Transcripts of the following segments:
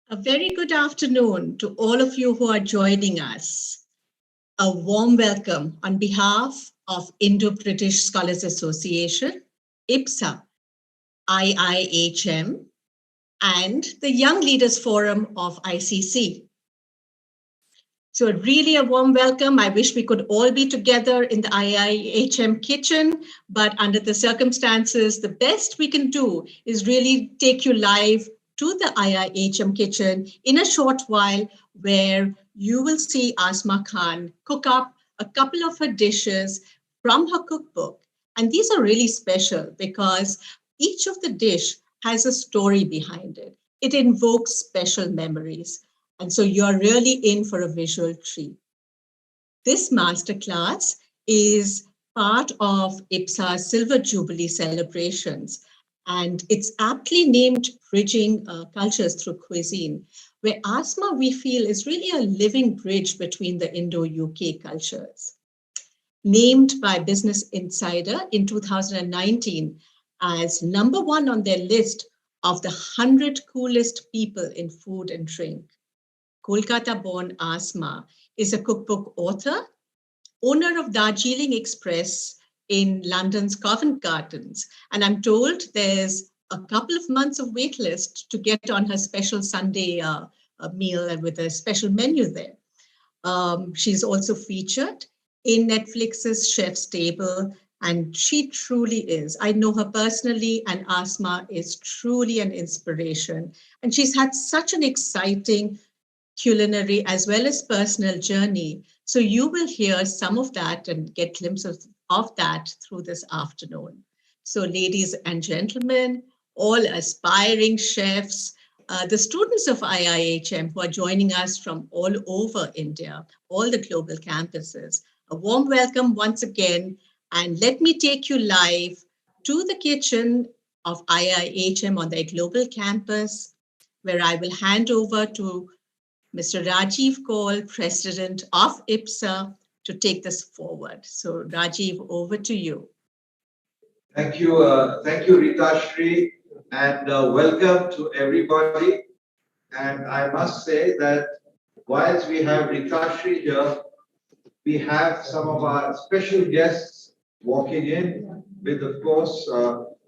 A very good afternoon to all of you who are joining us. A warm welcome on behalf of Indo-British Scholars Association, IBSA, IIHM, and the Young Leaders Forum of ICC. So really a warm welcome. I wish we could all be together in the IIHM kitchen, but under the circumstances, the best we can do is really take you live to the IIHM kitchen in a short while, where you will see Asma Khan cook up a couple of her dishes from her cookbook. And these are really special because each of the dish has a story behind it. It invokes special memories. And so you're really in for a visual treat. This masterclass is part of IBSA's Silver Jubilee celebrations, and it's aptly named Bridging Cultures Through Cuisine, where Asma, we feel, is really a living bridge between the Indo-UK cultures. Named by Business Insider in 2019 as #1 on their list of the 100 coolest people in food and drink, Kolkata-born Asma is a cookbook author, owner of Darjeeling Express in London's Covent Gardens. And I'm told there's a couple of months of waitlist to get on her special Sunday meal with a special menu there. She's also featured in Netflix's Chef's Table, and she truly is. I know her personally, and Asma is truly an inspiration. And she's had such an exciting culinary as well as personal journey. So you will hear some of that and get glimpses of that through this afternoon. So ladies and gentlemen, all aspiring chefs, the students of IIHM who are joining us from all over India, all the global campuses, a warm welcome once again. And let me take you live to the kitchen of IIHM on their global campus, where I will hand over to Mr. Rajiv Kaul, President of IBSA, to take this forward. So Rajiv, over to you. Thank you, Rita Shri. and welcome to everybody. And I must say that whilst we have Rikashri here, we have some of our special guests walking in with, of course,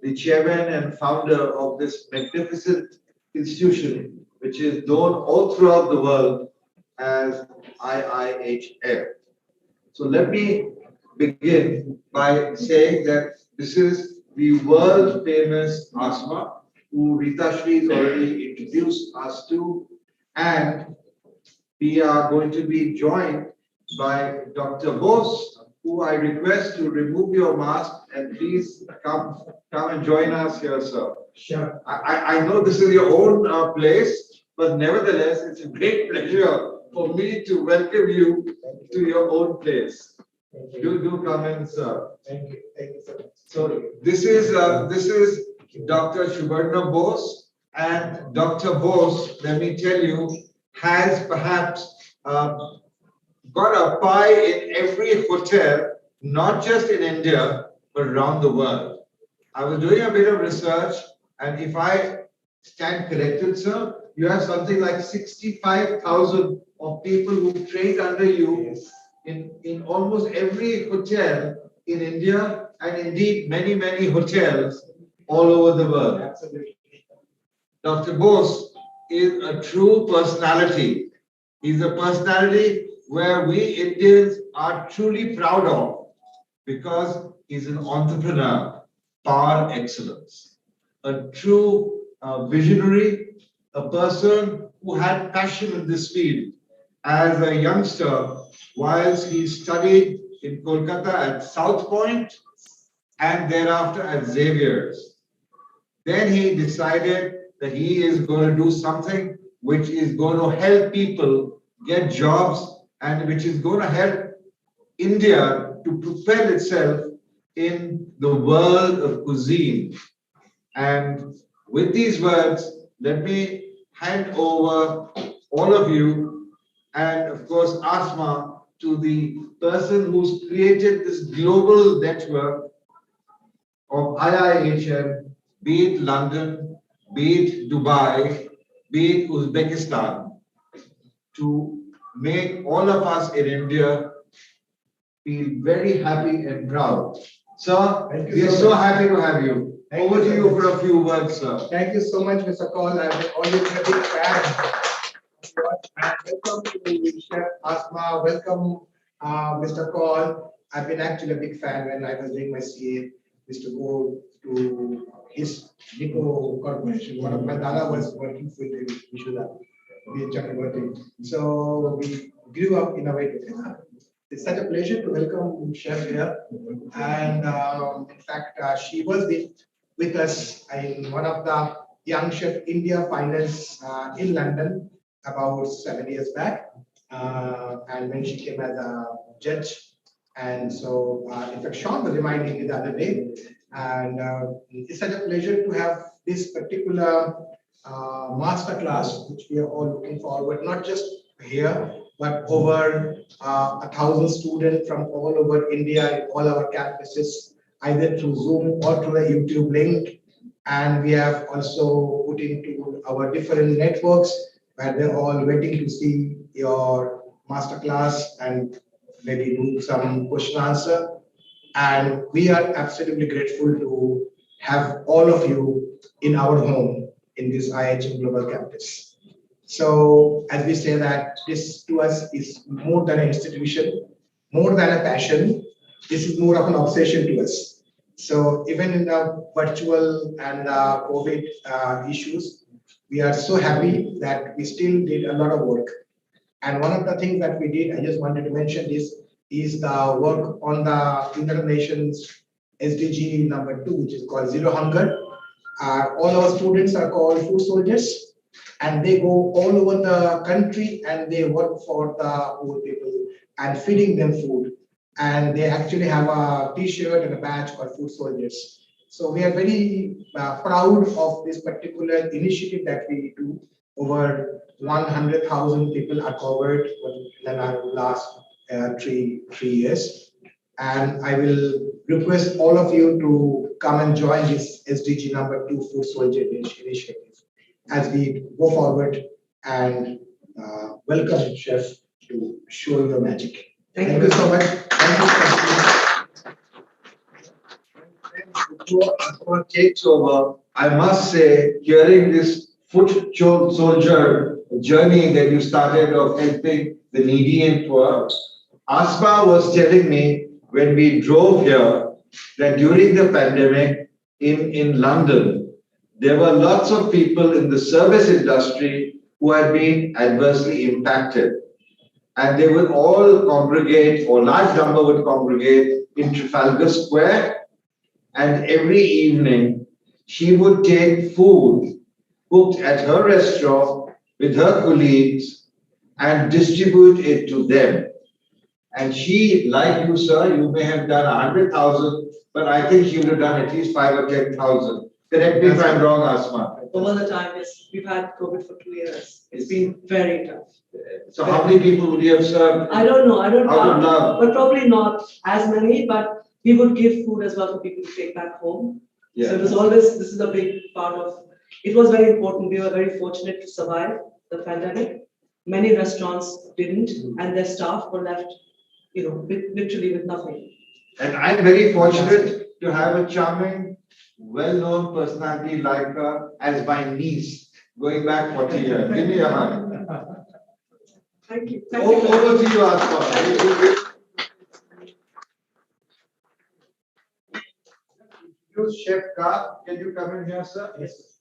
the chairman and founder of this magnificent institution, which is known all throughout the world as IIHM. So let me begin by saying that this is the world famous Asma, who Rita Shri has already introduced us to, and we are going to be joined by Dr. Bose, who I request to remove your mask and please come and join us here, sir. Sure. I know this is your own place, but nevertheless, it's a great pleasure for me to welcome you to your own place. Do come in, sir. Thank you. Thank you so much. So this is Dr. Shubarna Bose, and Dr. Bose, let me tell you, has perhaps got a pie in every hotel, not just in India, but around the world. I was doing a bit of research, and if I stand corrected, sir, you have something like 65,000 of people who trained under you in almost every hotel in India, and indeed many, many hotels all over the world. Absolutely. Dr. Bose is a true personality. He's a personality where we Indians are truly proud of because he's an entrepreneur par excellence, a true visionary, a person who had passion in this field. As a youngster, whilst he studied in Kolkata at South Point and thereafter at Xavier's, then he decided that he is going to do something which is going to help people get jobs and which is going to help India to propel itself in the world of cuisine. And with these words, let me hand over all of you and, of course, Asma to the person who's created this global network of IIHM, be it London, be it Dubai, be it Uzbekistan, to make all of us in India feel very happy and proud. Sir, we are so happy to have you. Over to you for a few words, sir. Thank you so much, Mr. Kaul. I'm always a big fan. Welcome to Chef Asma. Welcome, Mr. Kaul. I've been actually a big fan when I was doing my CA, used to go to his Nico corporation. One of my dada was working with him, Vishuda, Chakraborty. So we grew up in a way together. It's such a pleasure to welcome Chef here. And in fact, she was with us in one of the Young Chef India finals in London about 7 years back. And when she came as a judge. And so, in fact, Sean was reminding me the other day. And it's such a pleasure to have this particular masterclass, which we are all looking forward, not just here, but over 1,000 students from all over India, in all our campuses, either through Zoom or through the YouTube link. And we have also put into our different networks where they're all waiting to see your masterclass and maybe do some question answer. And we are absolutely grateful to have all of you in our home in this IIHM Global Campus. So as we say that this to us is more than an institution, more than a passion, this is more of an obsession to us. So even in the virtual and COVID issues, we are so happy that we still did a lot of work. And one of the things that we did, I just wanted to mention this, is the work on the United Nations SDG number 2, which is called Zero Hunger. All our students are called food soldiers, and they go all over the country and they work for the poor people and feeding them food. And they actually have a t-shirt and a badge called Food Soldiers. So we are very proud of this particular initiative that we do. Over 100,000 people are covered in the last three years. And I will request all of you to come and join this SDG number 2 Food Soldier initiative as we go forward and welcome Chef to show your magic. Thank you so much. Thank you. Before takes over, I must say, hearing this foot soldier journey that you started of helping the needy and poor, Asma was telling me when we drove here that during the pandemic in London, there were lots of people in the service industry who had been adversely impacted. And they would all congregate, or large number would congregate in Trafalgar Square. And every evening, she would take food cooked at her restaurant with her colleagues and distribute it to them. And she, like you, sir, you may have done 100,000, but I think she would have done at least 5 or 10,000. Correct me if I'm wrong, Asma. Over the time, yes, we've had COVID for 2 years. It's been very tough. So how many people would you have served? I don't know. I don't Out of know. love. But probably not as many, but we would give food as well for people to take back home. Yeah. So it was always, this is a big part of, it was very important. We were very fortunate to survive the pandemic. Many restaurants didn't, and their staff were left, literally with nothing. And I'm very fortunate to have a charming, well-known personality like her as my niece, going back 40 years. Give me a hug. Thank you. Over to you, Asma. Chef Ka, can you come in here, sir? Yes.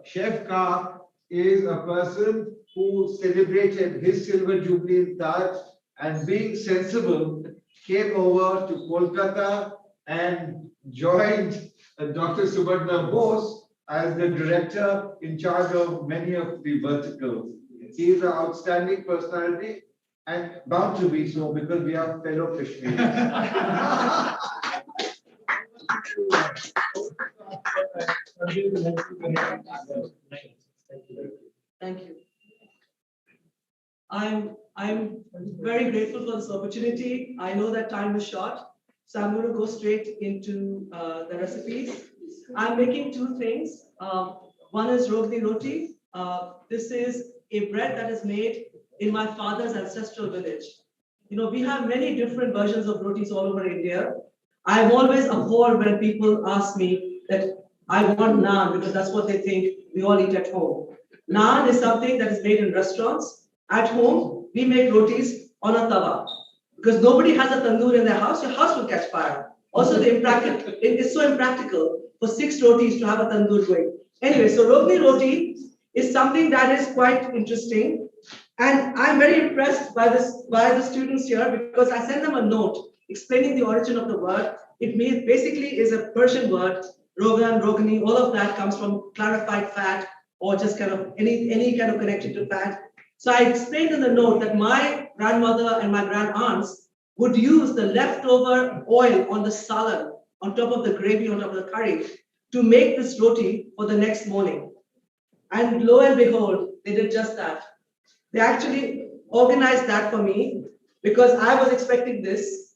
Chef Ka is a person who celebrated his silver jubilee in Taj, and being sensible, came over to Kolkata and joined Dr. Subhadna Bose as the director in charge of many of the verticals. He is an outstanding personality and bound to be so because we are fellow Kashmiris. Thank you. I'm very grateful for this opportunity. I know that time is short, so I'm going to go straight into the recipes. I'm making two things. One is Roshi Roti. This is a bread that is made in my father's ancestral village. We have many different versions of rotis all over India. I'm always appalled when people ask me that I want naan because that's what they think we all eat at home. Naan is something that is made in restaurants. At home, we make rotis on a tawa because nobody has a tandoor in their house. Your house will catch fire. Also, it's so impractical for 6 rotis to have a tandoor going. Anyway, so Roshi Roti is something that is quite interesting. And I'm very impressed by the students here because I sent them a note explaining the origin of the word. It means basically is a Persian word, rogan, rogani, all of that comes from clarified fat or just kind of any kind of connection to fat. So I explained in the note that my grandmother and my grand-aunts would use the leftover oil on the salan, on top of the gravy, on top of the curry, to make this roti for the next morning. And lo and behold, they did just that. They actually organized that for me because I was expecting this.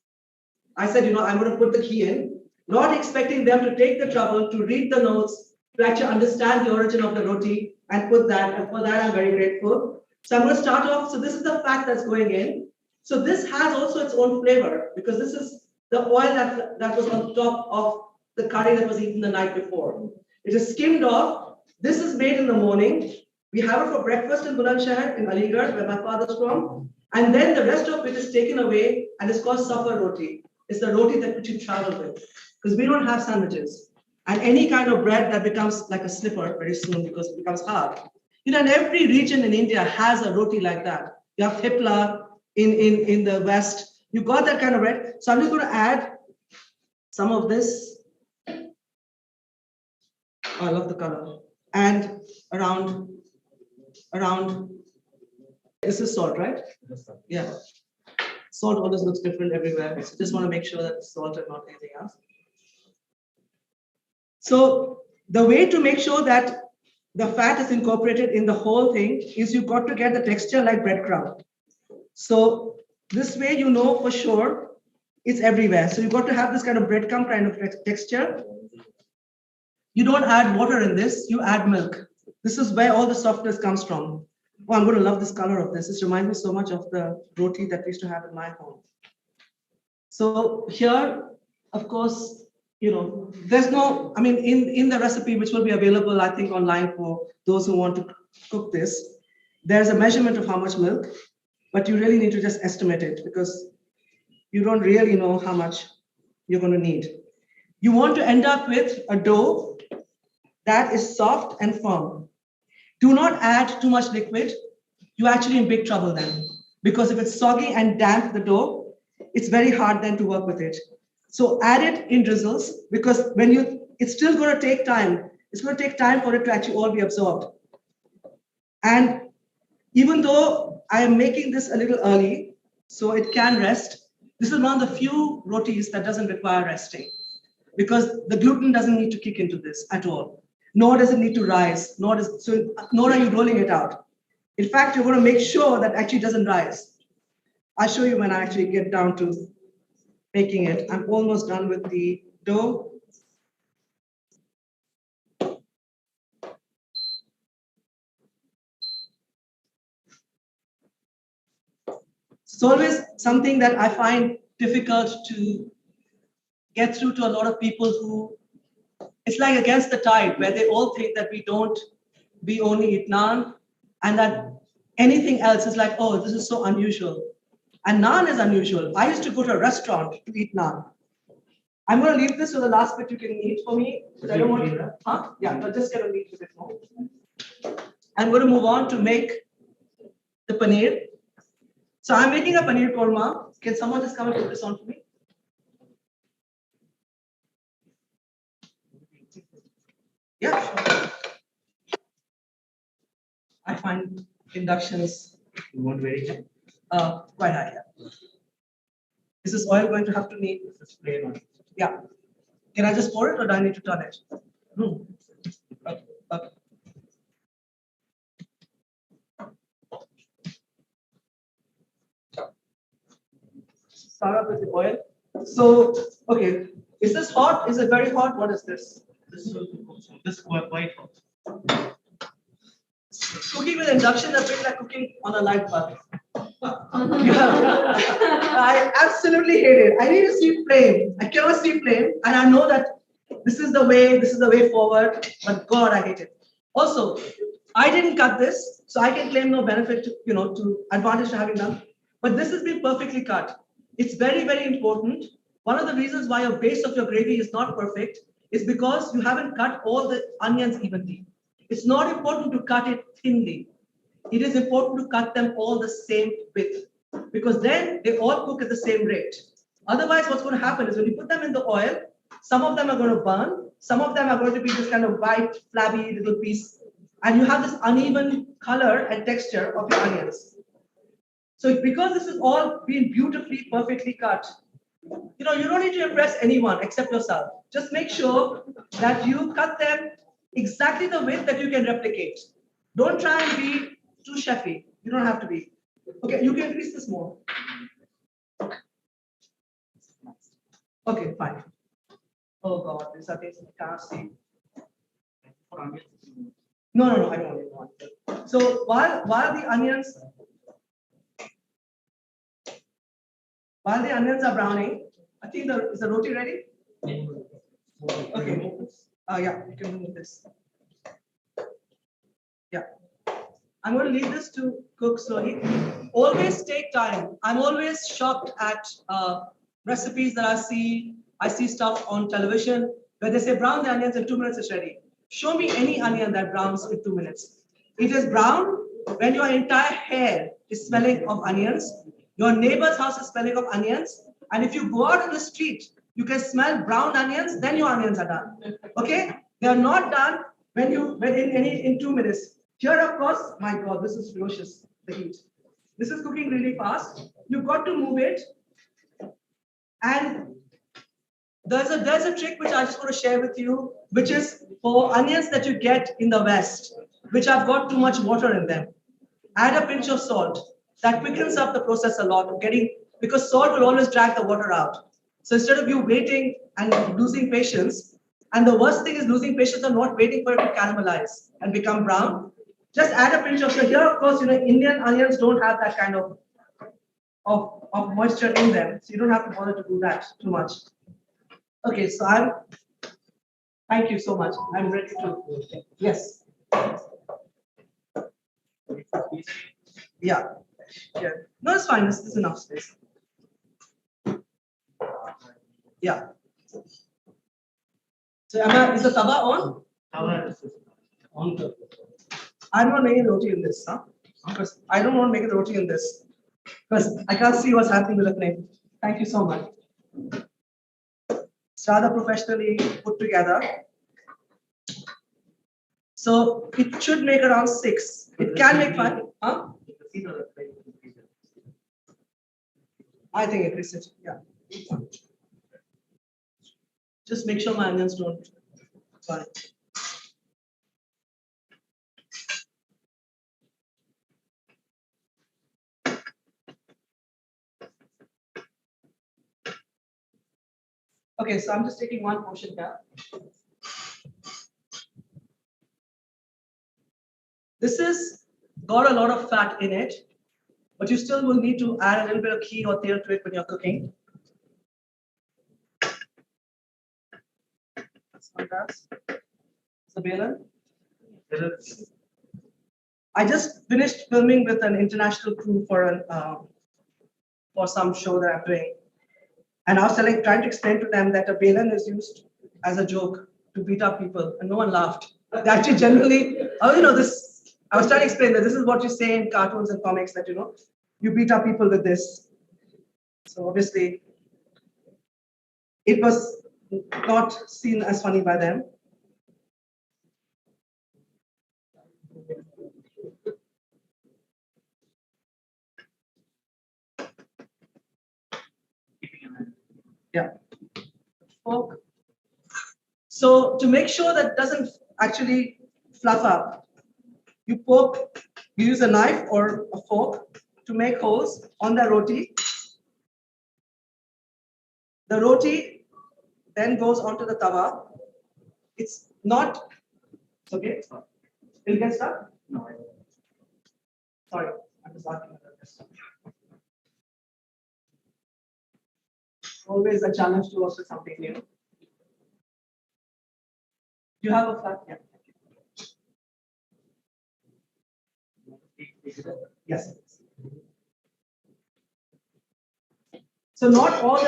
I said, I'm going to put the key in, not expecting them to take the trouble to read the notes, to actually understand the origin of the roti and put that. And for that, I'm very grateful. So I'm going to start off. So this is the fat that's going in. So this has also its own flavor because this is the oil that was on top of the curry that was eaten the night before. It is skimmed off. This is made in the morning. We have it for breakfast in Bulandshahr, in Aligarh, where my father's from. And then the rest of it is taken away and it's called safar roti. It's the roti that you travel with because we don't have sandwiches. And any kind of bread that becomes like a slipper very soon because it becomes hard. And every region in India has a roti like that. You have thepla in the West. You got that kind of bread. So I'm just going to add some of this. Oh, I love the color. And around, this is salt, right? Yeah. Salt always looks different everywhere. So just want to make sure that it's salt and not anything else. So the way to make sure that the fat is incorporated in the whole thing is you've got to get the texture like breadcrumb. So this way, for sure It's everywhere. So you've got to have this kind of breadcrumb kind of texture. You don't add water in this, you add milk. This is where all the softness comes from. Oh, I'm going to love this color of this. This reminds me so much of the roti that we used to have in my home. So here, of course, there's no, I mean, in the recipe, which will be available, I think, online for those who want to cook this, there's a measurement of how much milk, but you really need to just estimate it because you don't really know how much you're going to need. You want to end up with a dough that is soft and firm. Do not add too much liquid. You're actually in big trouble then. Because if it's soggy and damp, the dough, it's very hard then to work with it. So add it in drizzles because it's still going to take time. It's going to take time for it to actually all be absorbed. And even though I am making this a little early, so it can rest, this is one of the few rotis that doesn't require resting because the gluten doesn't need to kick into this at all. Nor does it need to rise, nor are you rolling it out. In fact, you're going to make sure that actually doesn't rise. I'll show you when I actually get down to making it. I'm almost done with the dough. It's always something that I find difficult to get through to a lot of people who, it's like against the tide, where they all think that we only eat naan, and that anything else is like, oh, this is so unusual. And naan is unusual. I used to go to a restaurant to eat naan. I'm going to leave this for the last bit you can eat for me. I don't want to, Yeah, I'm just going to leave a bit more. I'm going to move on to make the paneer. So I'm making a paneer korma. Can someone just come and put this on for me? Yeah, sure. I find inductions very high. quite high. Yeah. Is this oil going to have to need? Plain oil. Yeah. Can I just pour it or do I need to turn it? Okay. Okay. Start up with the oil. So, okay. Is this hot? Is it very hot? What is this? This is quite hot. Cooking with induction is a bit like cooking on a light bulb. I absolutely hate it. I need to see flame. I cannot see flame, and I know that this is the way forward. But God, I hate it. Also, I didn't cut this, so I can claim no benefit to advantage to having done. But this has been perfectly cut. It's very, very important. One of the reasons why your base of your gravy is not perfect is because you haven't cut all the onions evenly. It's not important to cut it thinly. It is important to cut them all the same width because then they all cook at the same rate. Otherwise, what's going to happen is when you put them in the oil, some of them are going to burn, some of them are going to be this kind of white, flabby little piece, and you have this uneven color and texture of your onions. So because this is all been beautifully, perfectly cut, you don't need to impress anyone except yourself. Just make sure that you cut them exactly the width that you can replicate. Don't try and be too chefy. You don't have to be. Okay, you can increase this more. Okay, fine. Oh God, these are things I can't see. No, I don't want it. So while the onions are browning, I think is the roti ready? Okay. Yeah, you can move this. Yeah. I'm going to leave this to cook slowly. Always take time. I'm always shocked at recipes that I see stuff on television where they say brown the onions in 2 minutes it's ready. Show me any onion that browns in 2 minutes. It is brown when your entire hair is smelling of onions. Your neighbor's house is smelling of onions. And if you go out in the street, you can smell brown onions, then your onions are done. Okay? They are not done in 2 minutes. Here, of course, my God, this is ferocious, the heat. This is cooking really fast. You've got to move it. And there's a trick which I just want to share with you, which is for onions that you get in the West, which have got too much water in them. Add a pinch of salt. That quickens up the process a lot of getting, because salt will always drag the water out. So instead of you waiting and losing patience, and the worst thing is losing patience and not waiting for it to caramelize and become brown, just add a pinch of salt. Here, of course, Indian onions don't have that kind of moisture in them, so you don't have to bother to do that too much. Okay, so thank you so much. I'm ready to, yes. Yeah. No, it's fine. This is enough space. Yeah. So is the tawa on? I'm not making roti in this, huh? Because I don't want to make the roti in this. Because I can't see what's happening with the flame. Thank you so much. It's rather professionally put together. So it should make around 6. It can make 5. Huh? I think it is. Yeah. Just make sure my onions don't burn. Okay, so I'm just taking one portion here. This has got a lot of fat in it, but you still will need to add a little bit of ghee or tail to it when you're cooking. I just finished filming with an international crew for some show that I'm doing. And I was trying to explain to them that a belan is used as a joke to beat up people, and no one laughed. They actually generally, this. I was trying to explain that this is what you say in cartoons and comics, that you beat up people with this. So obviously, it was not seen as funny by them. Yeah. Fork. So to make sure that it doesn't actually fluff up, you use a knife or a fork to make holes on the roti. The roti then goes onto the tawa. It's okay. It'll get stuck? No. Sorry, I'm just asking about this. Always a challenge to work with something new. You have a flat? Yeah. Yes. So not all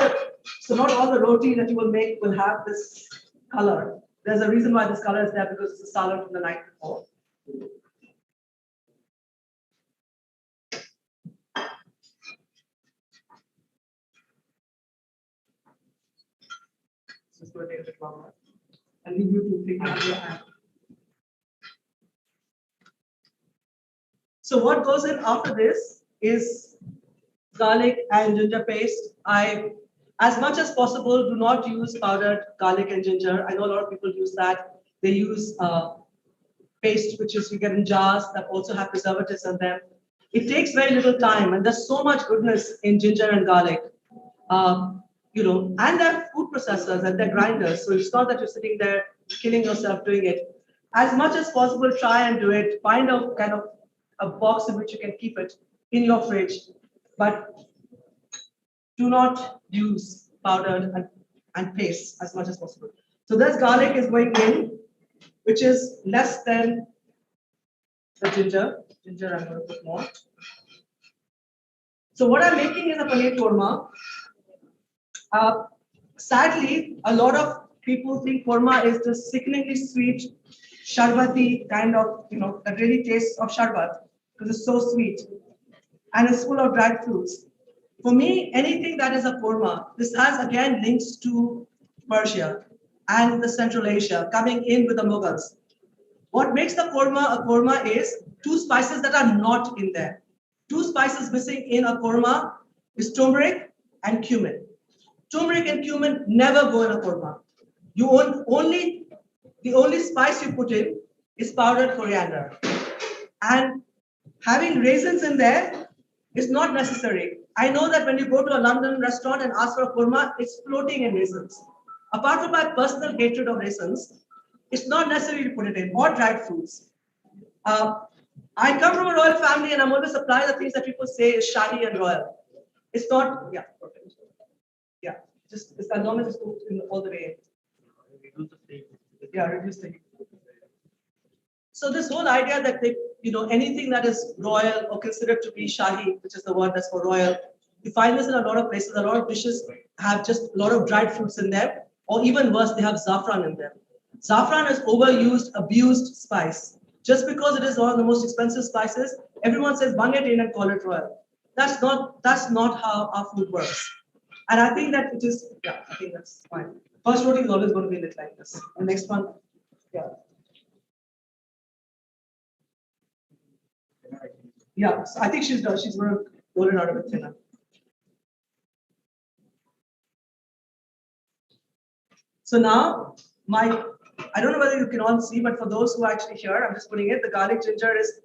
the roti that you will make will have this color. There's a reason why this color is there, because it's a salad from the night before. This is going to take a bit longer. I'll leave you to figure out your hand. So what goes in after this is garlic and ginger paste. As much as possible, do not use powdered garlic and ginger. I know a lot of people use that. They use paste, which is you get in jars that also have preservatives in them. It takes very little time, and there's so much goodness in ginger and garlic. And they're food processors and they're grinders. So it's not that you're sitting there killing yourself doing it. As much as possible, try and do it. Find a kind of a box in which you can keep it in your fridge, but do not use powdered and paste as much as possible. So this garlic is going in, which is less than the ginger. Ginger, I'm going to put more. So what I'm making is a Paneer Korma. Sadly, a lot of people think korma is this sickeningly sweet, sharbati kind of, that really tastes of sharbat because it's so sweet and it's full of dried fruits. For me, anything that is a korma, this has again links to Persia and the Central Asia coming in with the Mughals. What makes the korma a korma is 2 spices that are not in there. 2 spices missing in a korma is turmeric and cumin. Turmeric and cumin never go in a korma. The only spice you put in is powdered coriander. And having raisins in there is not necessary. I know that when you go to a London restaurant and ask for a korma, it's floating in raisins. Apart from my personal hatred of raisins, it's not necessary to put it in, or dried fruits. I come from a royal family and I'm always surprised at things that people say is shahi and royal. It's not, yeah, perfect. Yeah, just as long as it's cooked in all the way. Yeah, reduce the heat. So this whole idea that they, anything that is royal or considered to be shahi, which is the word that's for royal, you find this in a lot of places. A lot of dishes have just a lot of dried fruits in them, or even worse, they have saffron in them. Saffron is overused, abused spice. Just because it is one of the most expensive spices, everyone says bung it in and call it royal. That's not how our food works. And I think that it is, yeah, I think that's fine. First roti is always going to be lit like this. The next one, yeah. Yeah, so I think she's done. She's going to roll it out a bit thinner. So now, I don't know whether you can all see, but for those who are actually here, I'm just putting it. The garlic ginger is,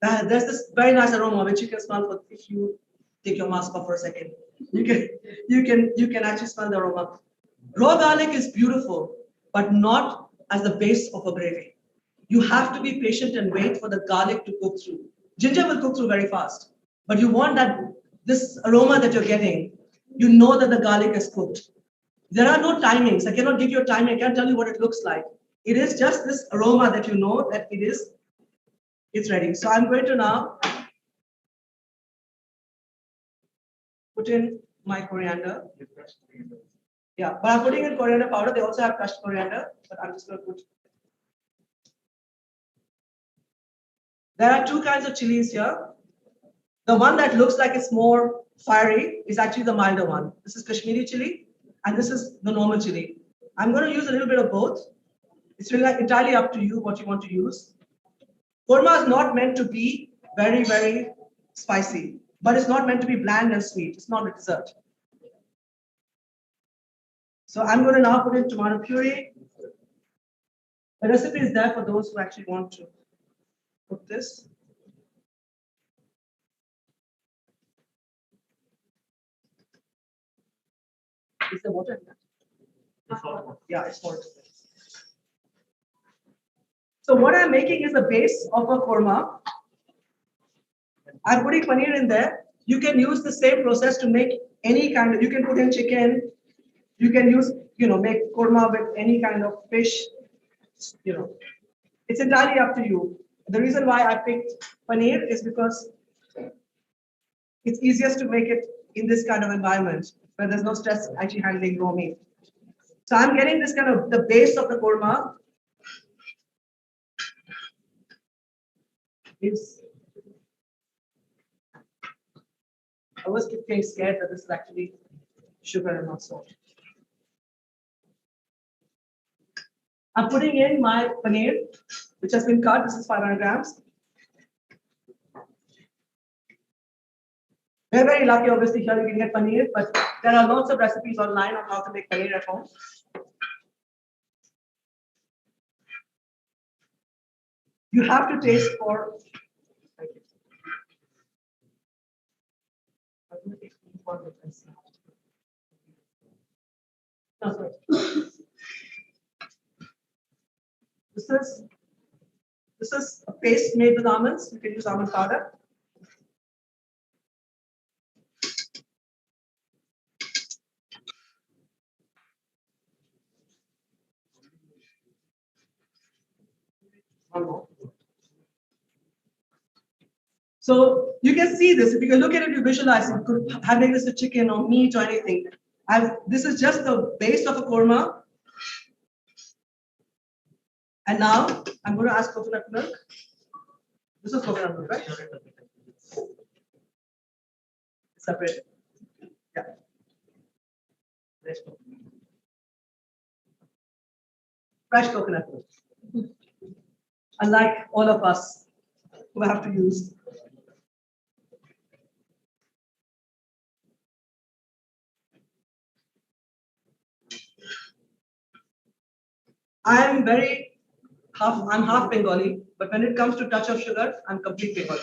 there's this very nice aroma which you can smell if you take your mask off for a second. You can actually smell the aroma. Raw garlic is beautiful, but not as the base of a gravy. You have to be patient and wait for the garlic to cook through. Ginger will cook through very fast, but you want this aroma that you're getting, you know that the garlic is cooked. There are no timings. I cannot give you a timing. I can't tell you what it looks like. It is just this aroma that you know that it's ready. So I'm going to now put in my coriander. Yeah, but I'm putting in coriander powder. They also have crushed coriander, but I'm just going to put. There are two kinds of chilies here. The one that looks like it's more fiery is actually the milder one. This is Kashmiri chili, and this is the normal chili. I'm going to use a little bit of both. It's really entirely up to you what you want to use. Korma is not meant to be very, very spicy, but it's not meant to be bland and sweet. It's not a dessert. So I'm going to now put in tomato puree. The recipe is there for those who actually want to cook this. Is there water in that? Yeah, it's water. So what I'm making is the base of a korma. I'm putting paneer in there. You can use the same process to make any kind of, you can put in chicken. You can use, make korma with any kind of fish. It's entirely up to you. The reason why I picked paneer is because it's easiest to make it in this kind of environment where there's no stress actually handling raw meat. So I'm getting this kind of the base of the korma is. I was getting scared that this is actually sugar and not salt. I'm putting in my paneer, which has been cut. This is 500 grams. We're very lucky, obviously, here you can get paneer, but there are lots of recipes online on how to make paneer at home. You have to taste for. No, sorry. This is a paste made with almonds. You can use almond powder. One more. So you can see this. If you can look at it, you visualize it. You could having this with chicken or meat or anything. This is just the base of a korma. And now I'm going to ask coconut milk. This is coconut milk, right? Separate. Yeah. Fresh coconut milk. Unlike all of us who have to use. I'm half Bengali, but when it comes to touch of sugar, I'm complete Bengali.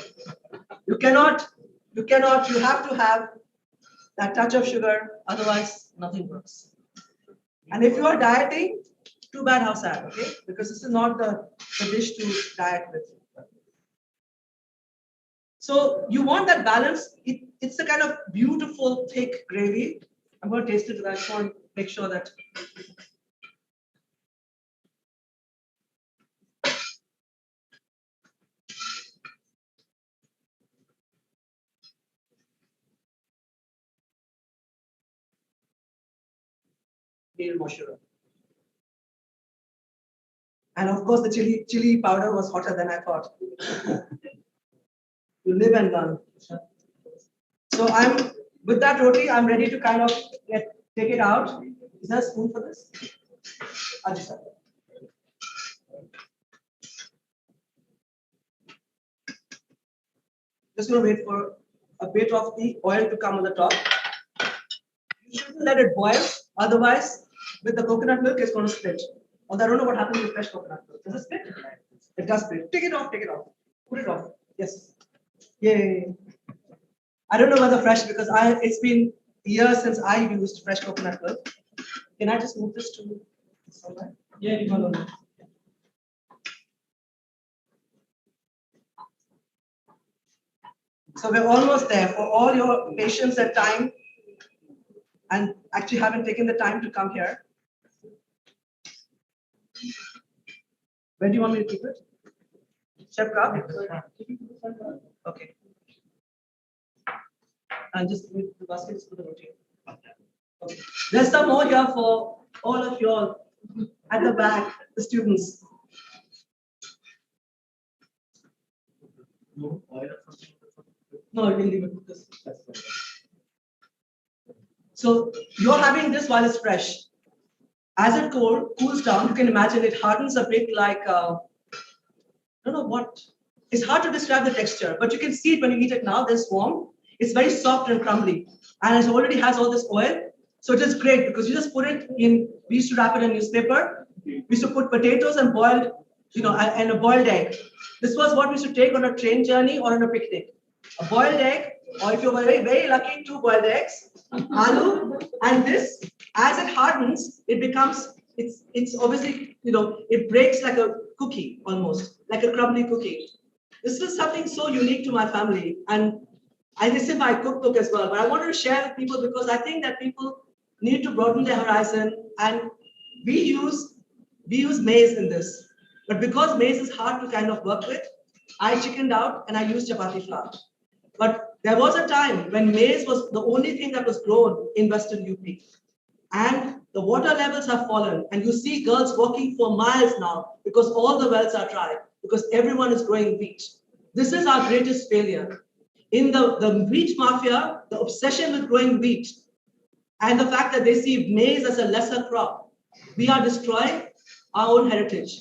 You cannot You cannot, you have to have that touch of sugar, otherwise nothing works. And if you are dieting, too bad, how sad, okay? Because this is not the dish to diet with. So you want that balance. It's a kind of beautiful, thick gravy. I'm going to taste it, and I just want to make sure that. Need more sugar. And of course, the chili powder was hotter than I thought. You live and learn. So I'm with that roti. I'm ready to kind of take it out. Is there a spoon for this? Ajit sir. Just going to wait for a bit of the oil to come on the top. You shouldn't let it boil, otherwise, with the coconut milk, it's going to split. Although I don't know what happens with fresh coconut milk. Does it split? It does split. Take it off, take it off. Put it off. Yes. Yay. I don't know whether fresh because it's been years since I used fresh coconut milk. Can I just move this to somewhere? Yeah, you can. So we're almost there. For all your patience and time, and actually haven't taken the time to come here. Where do you want me to keep it? Chef Ka? Okay. And just with the baskets for the roti. Okay. There's some more here for all of you all at the back, the students. No, you can leave it with this. So you're having this while it's fresh. As it cools down, you can imagine it hardens a bit like, I don't know what. It's hard to describe the texture, but you can see it when you eat it now. It's warm. It's very soft and crumbly. And it already has all this oil. So it is great because you just put it in, we used to wrap it in newspaper. We used to put potatoes and boiled, and a boiled egg. This was what we used to take on a train journey or on a picnic. A boiled egg, or if you're very, very lucky, 2 boiled eggs, aloo, and this, as it hardens, it becomes, it's obviously, it breaks like a cookie almost, like a crumbly cookie. This is something so unique to my family, and this is my cookbook as well, but I wanted to share with people because I think that people need to broaden their horizon, and we use maize in this. But because maize is hard to kind of work with, I chickened out and I used chapati flour. But there was a time when maize was the only thing that was grown in Western UP. And the water levels have fallen. And you see girls walking for miles now because all the wells are dry, because everyone is growing wheat. This is our greatest failure. In the wheat mafia, the obsession with growing wheat and the fact that they see maize as a lesser crop, we are destroying our own heritage.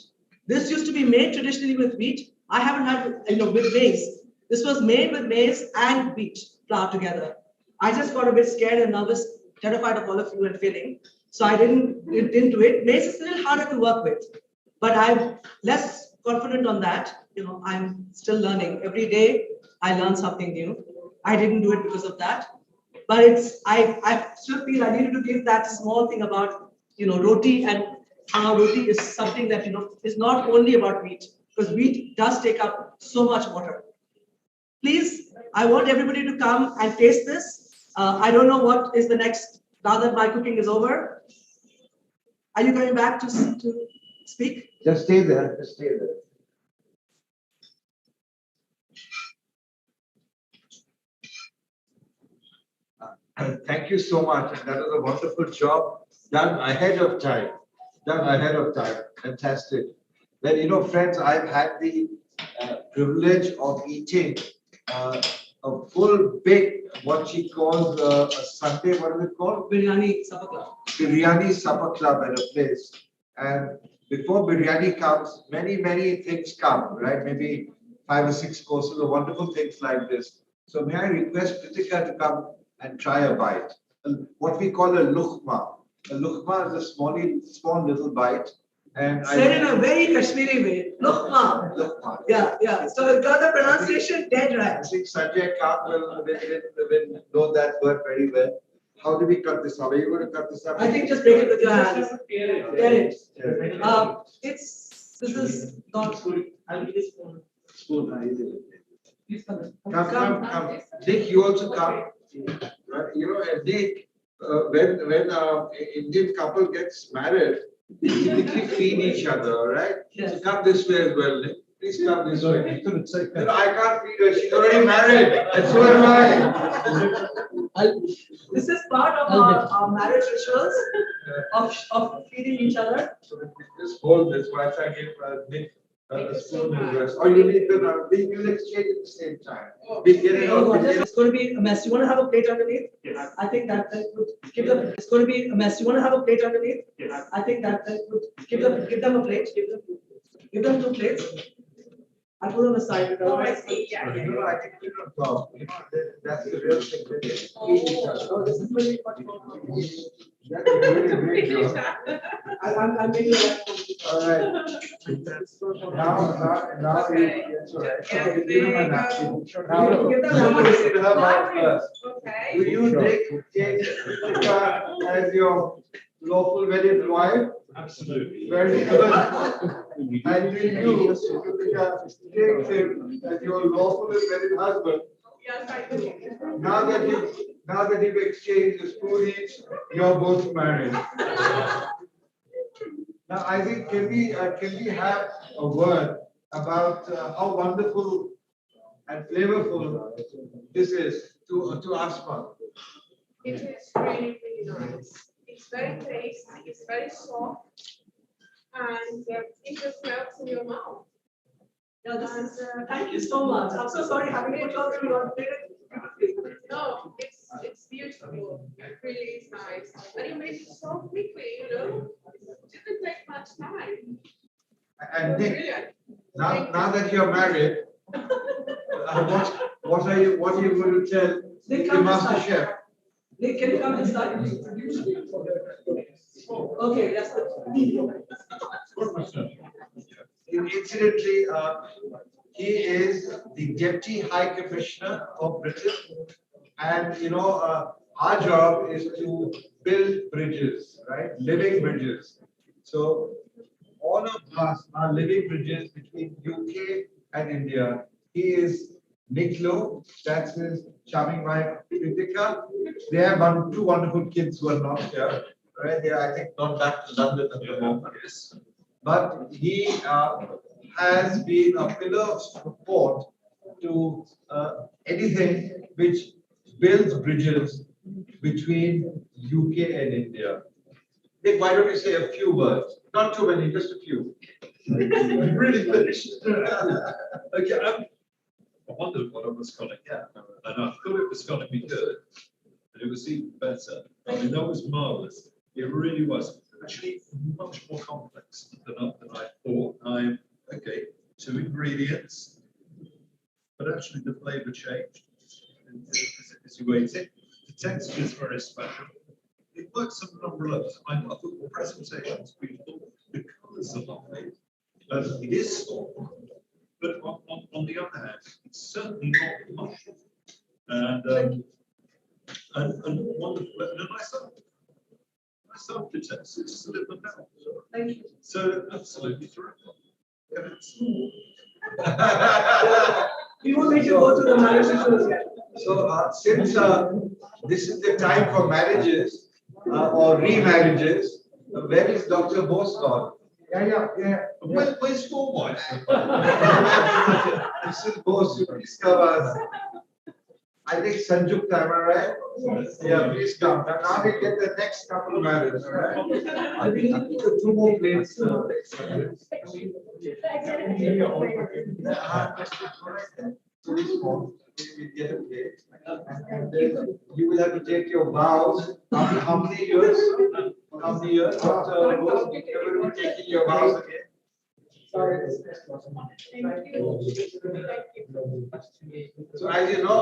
This used to be made traditionally with wheat. I haven't had, with maize. This was made with maize and wheat flour together. I just got a bit scared and nervous, terrified of all of you and failing. So I didn't do it. Maize is a little harder to work with, but I'm less confident on that. I'm still learning. Every day I learn something new. I didn't do it because of that. But I still feel I needed to give that small thing about, roti, and how roti is something that, is not only about wheat, because wheat does take up so much water. Please, I want everybody to come and taste this. I don't know what is the next, now that my cooking is over. Are you coming back to speak? Just stay there, just stay there. Thank you so much. And that was a wonderful job done ahead of time. Fantastic. Well, friends, I've had the privilege of eating a full baked, what she calls a Sunday, what is it called? Biryani Supper Club. Biryani Supper Club at a place. And before biryani comes, many, many things come, right? Maybe 5 or 6 courses of wonderful things like this. So may I request Kritika to come and try a bite? What we call a lukhma. A lukhma is a small little bite. And said in a very Kashmiri way. Luqma. Yeah, yeah. So we've got the pronunciation dead right. I think Sanjay Khan will know that word very well. How do we cut this up? Are you going to cut this up? I think just break it with your hands. Get it. This is not. I'll give this spoon. Please come. Come. Nick, you also come. Right? You know, and Nick, when Indian couple gets married, they typically feed each other, all right? Yes. So come this way as well, Nick. Please come this way. You know, I can't feed her. She's already married, and so am I. This is part of our marriage rituals of feeding each other. So just hold this while I give Nick the spoon and rest. Or you need the we'll exchange at the same time. We'll get it out. It's going to be a mess. You want to have a plate underneath? Yes. I think that would give them. It's going to be a mess. You want to have a plate underneath? Yes. I think that would give them a plate. Give them 2 plates. I put on the side. You know, I think that's the real thing. Oh, this is really much more. That's a really great job. I'm making it. All right. Now Okay. it's all right. Yeah, Give him a napkin. Now, Give them a you napkin. sit her mouth first. Okay. Do you take Ritika as your lawful wedded wife? Absolutely. Very good. And will you, Ritika, take him as your lawful wedded husband? Yes, I do. Now that you've exchanged the spoon each, you're both married. Now, I think can we have a word about how wonderful and flavorful this is to Asma? It is really, really nice. It's very tasty, it's very soft, and it just melts in your mouth. Yeah, thank you so much. I'm so sorry having put you on the No, it's beautiful. It really is nice. And you made it so quickly, you know. It didn't take much time. And Nick, Brilliant. now that you're married, what are you going to tell the master chef? Nick, can you come and start? Okay, that's good. Incidentally, he is the Deputy High Commissioner of Britain, and you know our job is to build bridges, right? Living bridges. So all of us are living bridges between UK and India. He is Nikhlo, that's his charming wife Ritika. They have 2 wonderful kids who are not here. Right? They are, I think, not back to London at the moment. But he has been a pillar of support to anything which builds bridges between UK and India. Nick, why don't you say a few words? Not too many, just a few. Really finished. Okay, I wondered what it was going to get, and I thought it was going to be good, and it was even better. I mean, that was marvelous. It really was. Actually, much more complex than I thought. Okay, 2 ingredients, but actually the flavour changed as you ate it. The texture is very special. It works on a number of levels. I thought the presentation is beautiful. The colours are lovely. It is soft, but on the other hand, it's certainly not mushy. And wonderful. And I love the taste. It's just a little bit now. Thank you. So absolutely terrific. We won't make you go to the marriage rituals yet. So since this is the time for marriages or remarriages, where is Dr. Bose gone? Yeah. Where's your wife? Mrs. Bose, please come. I think Sanjukta, am I right? Yeah, please come. Now we get the next couple of marriages, all right? I think 2 more plates. And then you will have to take your vows. How many years? How many years? After Bose, you will be taking your vows again. So as you know,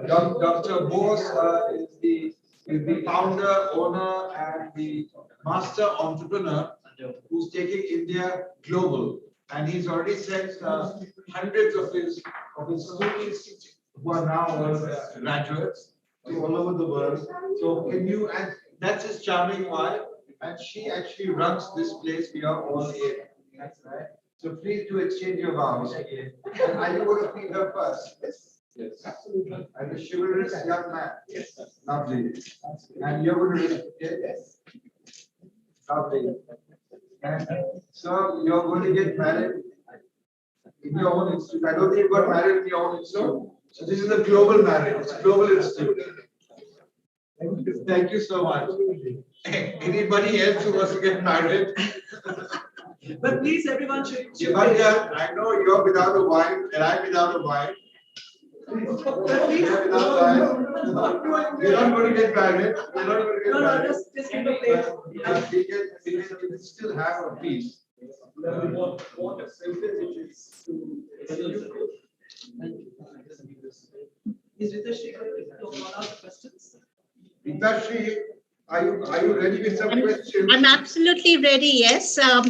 Dr. Bose is the founder, owner, and the master entrepreneur who's taking India global. And he's already sent hundreds of his students who are now graduates to all over the world. So can you, and that's his charming wife, and she actually runs this place we are all in. That's right. So please do exchange your vows. And are you going to feed her first? Yes. Absolutely. And the chivalrous young man. Yes. Lovely. And you're going to yes. Lovely. And so you're going to get married in your own institute. I don't think you got married in your own institute. So this is a global marriage. It's a global institute. Thank you so much. Anybody else who wants to get married? But please, everyone should. I know you're without a wine and I'm without a wine. Please. You're not going to get married. You're not going to get married. No, just give a plate. We can still have a piece. What a privilege it is to. Is Ritashi going to call out the questions? Ritashi, are you ready with some questions? I'm absolutely ready, yes. So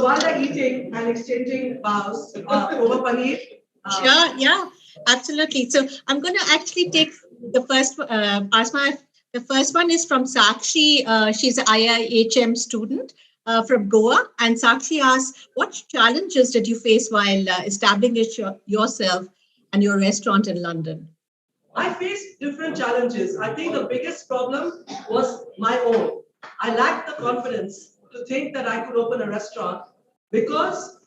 while they're eating and exchanging vows over paneer. Sure, yeah, absolutely. So I'm going to actually take the first, Asma, the first one is from Sakshi. She's an IIHM student from Goa. And Sakshi asks, what challenges did you face while establishing yourself and your restaurant in London? I faced different challenges. I think the biggest problem was my own. I lacked the confidence to think that I could open a restaurant because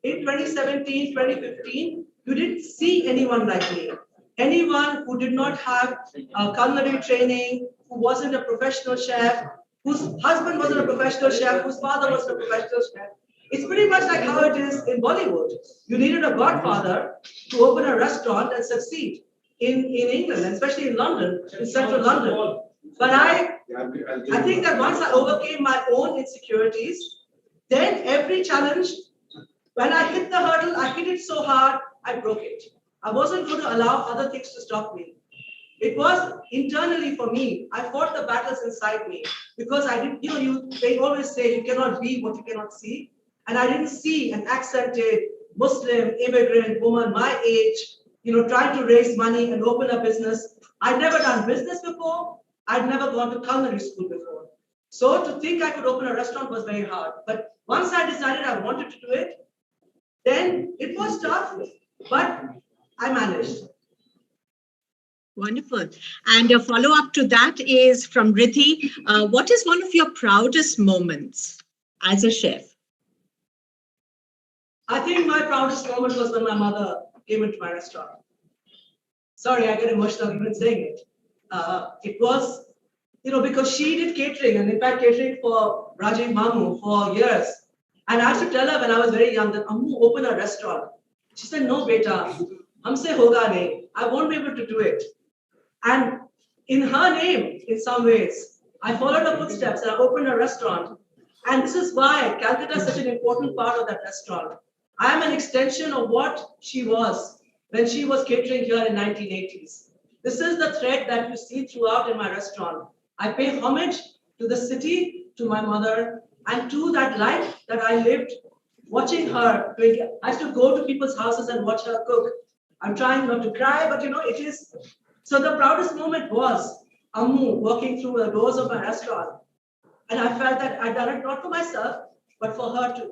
in 2017, 2015, you didn't see anyone like me. Anyone who did not have culinary training, who wasn't a professional chef, whose husband wasn't a professional chef, whose father wasn't a professional chef. It's pretty much like how it is in Bollywood. You needed a godfather to open a restaurant and succeed in England, especially in London, in central London. But I think that once I overcame my own insecurities, then every challenge, when I hit the hurdle, I hit it so hard, I broke it. I wasn't going to allow other things to stop me. It was internally for me. I fought the battles inside me because I didn't, they always say you cannot be what you cannot see. And I didn't see an accented Muslim immigrant woman my age, trying to raise money and open a business. I'd never done business before. I'd never gone to culinary school before. So to think I could open a restaurant was very hard. But once I decided I wanted to do it, then it was tough, but I managed. Wonderful. And a follow-up to that is from Riddhi. What is one of your proudest moments as a chef? I think my proudest moment was when my mother came into my restaurant. Sorry, I get emotional even saying it. It was, because she did catering, and in fact catering for Rajiv Mamu for years. And I used to tell her when I was very young that Ammu, open a restaurant. She said, no, beta, humse hoga nahi. I won't be able to do it. And in her name, in some ways, I followed her footsteps and I opened a restaurant. And this is why Calcutta is such an important part of that restaurant. I am an extension of what she was when she was catering here in 1980s. This is the thread that you see throughout in my restaurant. I pay homage to the city, to my mother, and to that life that I lived watching her. I used to go to people's houses and watch her cook. I'm trying not to cry, but it is. So the proudest moment was Ammu walking through the doors of my restaurant. And I felt that I'd done it not for myself, but for her too.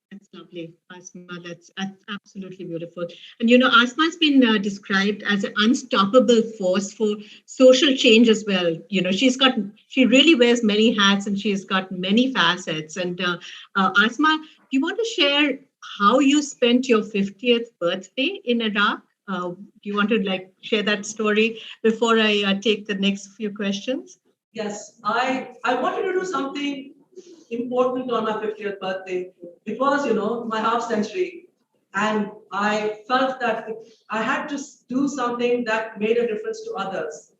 That's lovely, Asma. That's absolutely beautiful. And Asma's been described as an unstoppable force for social change as well. She really wears many hats and she's got many facets. And Asma, do you want to share how you spent your 50th birthday in Iraq? Do you want to share that story before I take the next few questions? Yes, I wanted to do something important on my 50th birthday. It was, my half century. And I felt that I had to do something that made a difference to others.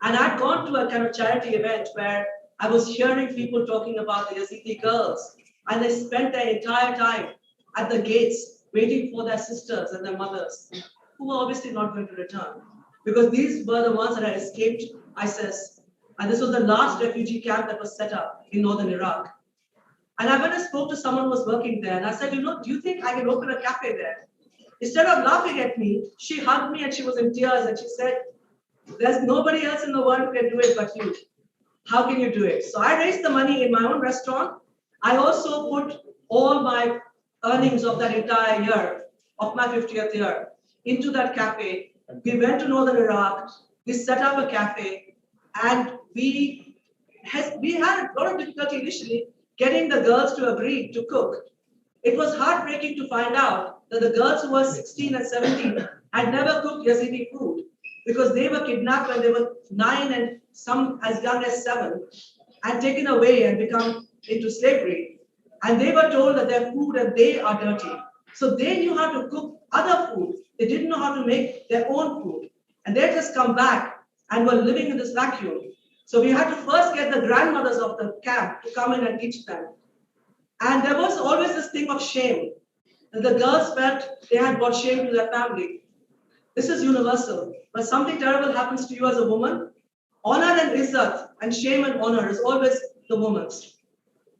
And I'd gone to a kind of charity event where I was hearing people talking about the Yazidi girls. And they spent their entire time at the gates waiting for their sisters and their mothers, who were obviously not going to return. Because these were the ones that had escaped ISIS. And this was the last refugee camp that was set up in northern Iraq. And I went and spoke to someone who was working there. And I said, do you think I can open a cafe there? Instead of laughing at me, she hugged me and she was in tears. And she said, there's nobody else in the world who can do it but you. How can you do it? So I raised the money in my own restaurant. I also put all my earnings of that entire year, of my 50th year, into that cafe. We went to Northern Iraq. We set up a cafe. And we had a lot of difficulty initially getting the girls to agree to cook. It was heartbreaking to find out that the girls who were 16 and 17 had never cooked Yazidi food because they were kidnapped when they were 9 and some as young as 7 and taken away and become into slavery. And they were told that their food and they are dirty. So they knew how to cook other food. They didn't know how to make their own food. And they just come back and were living in this vacuum. So we had to first get the grandmothers of the camp to come in and teach them. And there was always this thing of shame. And the girls felt they had brought shame to their family. This is universal. When something terrible happens to you as a woman, honor and izzat and shame and honor is always the woman's.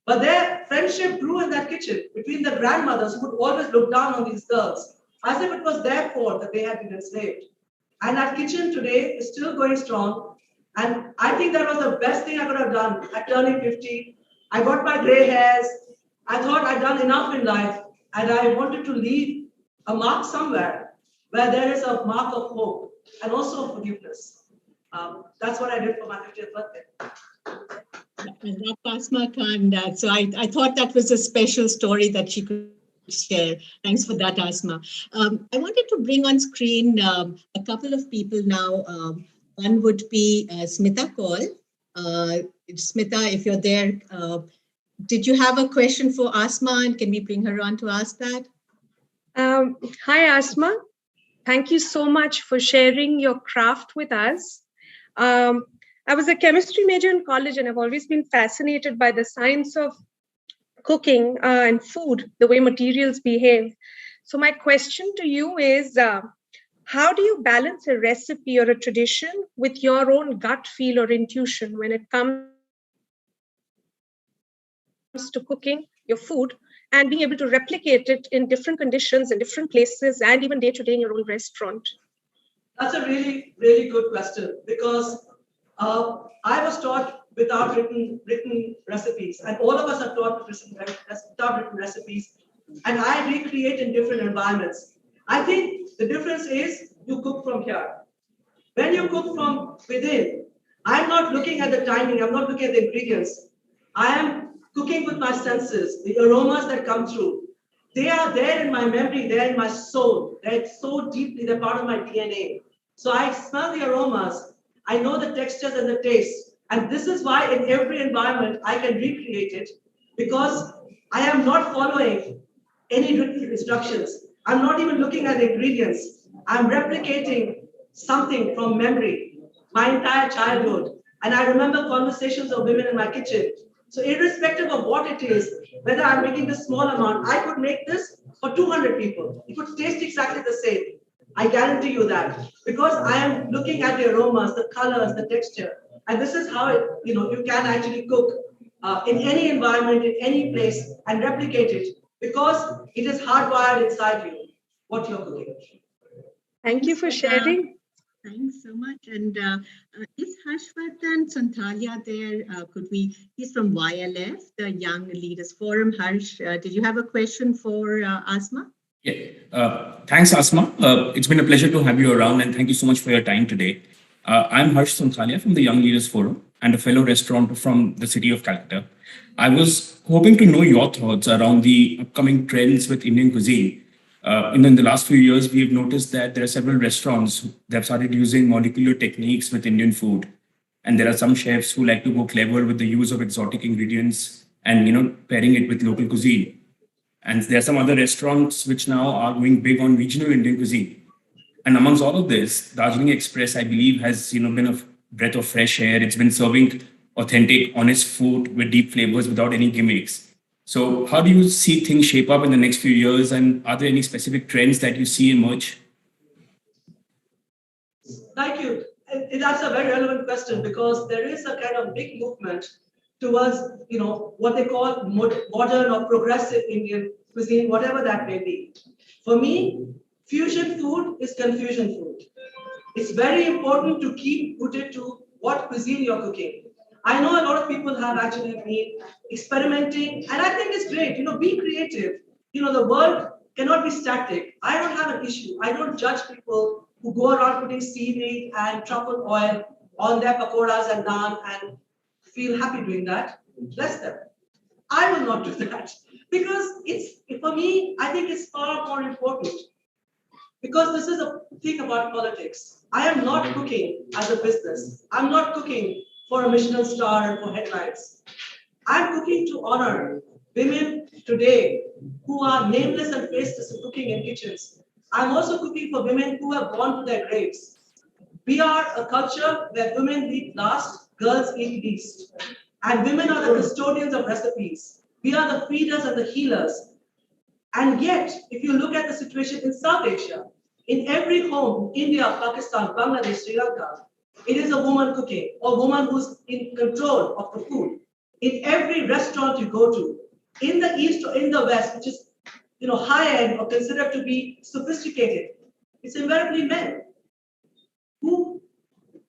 But their friendship grew in that kitchen between the grandmothers who would always look down on these girls as if it was their fault that they had been enslaved. And that kitchen today is still going strong. And I think that was the best thing I could have done at turning 50. I got my gray hairs. I thought I'd done enough in life. And I wanted to leave a mark somewhere where there is a mark of hope and also of forgiveness. That's what I did for my 50th birthday. And Asma Khan, so I thought that was a special story that she could share. Thanks for that, Asma. I wanted to bring on screen a couple of people now. One would be Smita Kaul. Smita, if you're there, did you have a question for Asma, and can we bring her on to ask that? Hi, Asma. Thank you so much for sharing your craft with us. I was a chemistry major in college, and I've always been fascinated by the science of cooking and food, the way materials behave. So my question to you is, how do you balance a recipe or a tradition with your own gut feel or intuition when it comes to cooking your food and being able to replicate it in different conditions, in different places, and even day to day in your own restaurant? That's a really, really good question, because I was taught without written recipes, and all of us are taught without written recipes, and I recreate in different environments. I think the difference is you cook from here. When you cook from within, I'm not looking at the timing, I'm not looking at the ingredients. I am cooking with my senses, the aromas that come through. They are there in my memory, they're in my soul. They're so deeply, they're part of my DNA. So I smell the aromas, I know the textures and the tastes. And this is why in every environment I can recreate it, because I am not following any written instructions. I'm not even looking at the ingredients. I'm replicating something from memory, my entire childhood. And I remember conversations of women in my kitchen. So irrespective of what it is, whether I'm making this small amount, I could make this for 200 people. It would taste exactly the same. I guarantee you that, because I am looking at the aromas, the colors, the texture. And this is how you can actually cook in any environment, in any place, and replicate it, because it is hardwired inside you, what you're cooking. Thank you for sharing. Thanks so much. And is Harshvardhan Sonthalia there? He's from YLF, the Young Leaders Forum. Harsh, did you have a question for Asma? Yeah. Thanks, Asma. It's been a pleasure to have you around, and thank you so much for your time today. I'm Harsh Sonthalia from the Young Leaders Forum and a fellow restaurateur from the city of Calcutta. I was hoping to know your thoughts around the upcoming trends with Indian cuisine. In the last few years, we've noticed that there are several restaurants that have started using molecular techniques with Indian food. And there are some chefs who like to go clever with the use of exotic ingredients and pairing it with local cuisine. And there are some other restaurants which now are going big on regional Indian cuisine. And amongst all of this, Darjeeling Express, I believe, has been a breath of fresh air. It's been serving authentic, honest food with deep flavors without any gimmicks. So how do you see things shape up in the next few years? And are there any specific trends that you see emerge? Thank you. That's a very relevant question, because there is a kind of big movement towards, what they call modern or progressive Indian cuisine, whatever that may be. For me, fusion food is confusion food. It's very important to keep rooted to what cuisine you're cooking. I know a lot of people have actually been experimenting, and I think it's great. Be creative. The world cannot be static. I don't have an issue. I don't judge people who go around putting seaweed and truffle oil on their pakoras and naan and feel happy doing that. Bless them. I will not do that because for me, I think it's far more important. Because this is a thing about politics. I am not cooking as a business. I'm not cooking for a Michelin star and for headlines. I'm cooking to honor women today who are nameless and faceless in cooking in kitchens. I'm also cooking for women who have gone to their graves. We are a culture where women eat last, girls eat least. And women are the custodians of recipes. We are the feeders and the healers. And yet, if you look at the situation in South Asia, in every home, India, Pakistan, Bangladesh, Sri Lanka, it is a woman cooking or woman who's in control of the food. In every restaurant you go to, in the East or in the West, which is high end or considered to be sophisticated, it's invariably men who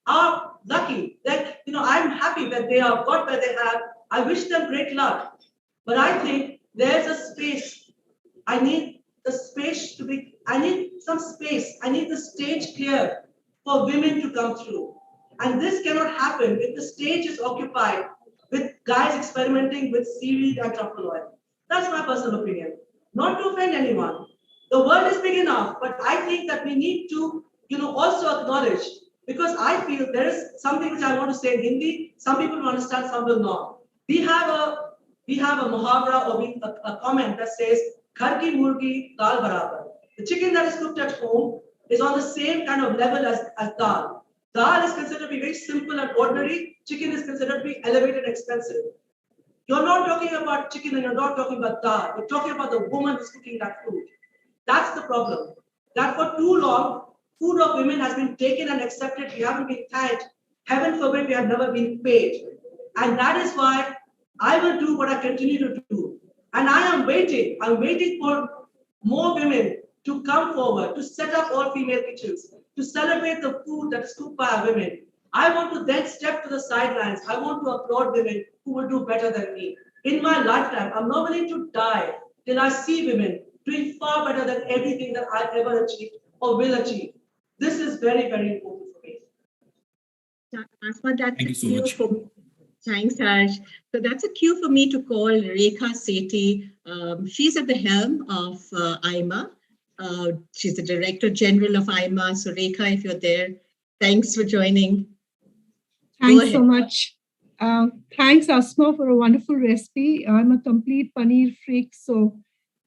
are lucky that I'm happy that they have got where they have. I wish them great luck, but I think there's a space. I need the space to be. I need some space. I need the stage clear for women to come through, and this cannot happen if the stage is occupied with guys experimenting with seaweed and truffle oil. That's my personal opinion. Not to offend anyone. The world is big enough, but I think that we need to, also acknowledge, because I feel there is something which I want to say in Hindi. Some people will understand, some will not. We have a muhavra or a comment that says, "Ghar ki murgi dal barabar." The chicken that is cooked at home is on the same kind of level as dal. Dal is considered to be very simple and ordinary. Chicken is considered to be elevated and expensive. You're not talking about chicken and you're not talking about dal. You're talking about the woman who's cooking that food. That's the problem. That for too long, food of women has been taken and accepted. We haven't been thanked. Heaven forbid we have never been paid. And that is why I will do what I continue to do. And I am waiting. I'm waiting for more women to come forward, to set up all female kitchens, to celebrate the food that is cooked by our women. I want to then step to the sidelines. I want to applaud women who will do better than me. In my lifetime, I'm not willing to die till I see women doing far better than everything that I've ever achieved or will achieve. This is very, very important for me. Asma, that's Thank you so cue much. for me. Thanks, Harsh. So that's a cue for me to call Rekha Sethi. She's at the helm of IIMA. She's the Director General of IIMA. So Rekha, if you're there, thanks for joining. Thanks so much. Thanks, Asma, for a wonderful recipe. I'm a complete paneer freak, so